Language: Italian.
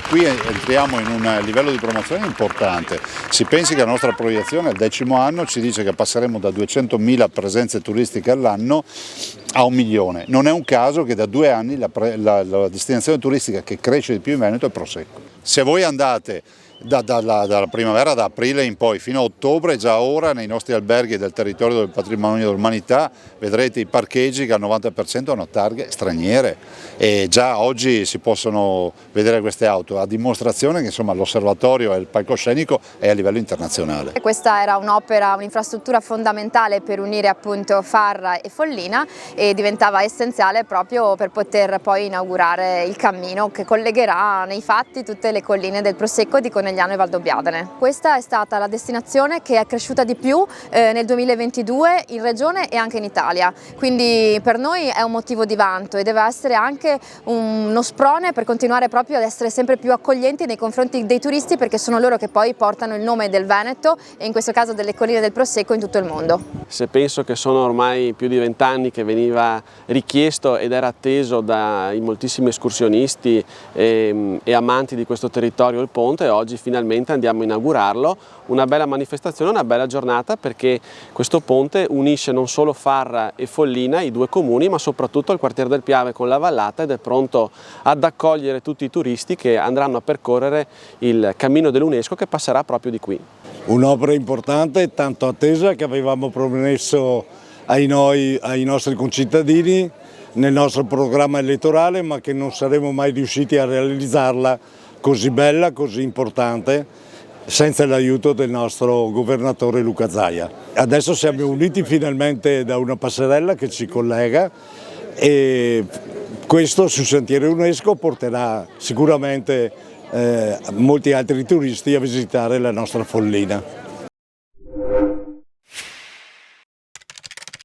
qui entriamo in un livello di promozione importante. Si pensi che la nostra proiezione al 10° anno ci dice che passeremo da 200.000 presenze turistiche all'anno a 1 milione. Non è un caso che da 2 anni la destinazione turistica che cresce di più in Veneto è Prosecco. Se voi andate dalla primavera, da aprile in poi fino a ottobre, già ora nei nostri alberghi del territorio del patrimonio dell'umanità vedrete i parcheggi che al 90% hanno targhe straniere e già oggi si possono vedere queste auto, a dimostrazione che insomma l'osservatorio e il palcoscenico è a livello internazionale. Questa era un'opera, un'infrastruttura fondamentale per unire appunto Farra e Follina e diventava essenziale proprio per poter poi inaugurare il cammino che collegherà nei fatti tutte le colline del Prosecco di Conegliano e Valdobbiadene. Questa è stata la destinazione che è cresciuta di più nel 2022 in regione e anche in Italia, quindi per noi è un motivo di vanto e deve essere anche uno sprone per continuare proprio ad essere sempre più accoglienti nei confronti dei turisti, perché sono loro che poi portano il nome del Veneto e in questo caso delle colline del Prosecco in tutto il mondo. Se penso che sono ormai più di 20 anni che veniva richiesto ed era atteso dai moltissimi escursionisti e amanti di questo territorio il ponte, oggi finalmente andiamo a inaugurarlo, una bella manifestazione, una bella giornata, perché questo ponte unisce non solo Farra e Follina, i 2 comuni, ma soprattutto il quartiere del Piave con la Vallata, ed è pronto ad accogliere tutti i turisti che andranno a percorrere il cammino dell'UNESCO che passerà proprio di qui. Un'opera importante e tanto attesa che avevamo promesso ai nostri concittadini nel nostro programma elettorale, ma che non saremmo mai riusciti a realizzarla così bella, così importante, senza l'aiuto del nostro governatore Luca Zaia. Adesso siamo uniti finalmente da una passerella che ci collega e questo sul sentiero UNESCO porterà sicuramente molti altri turisti a visitare la nostra Follina.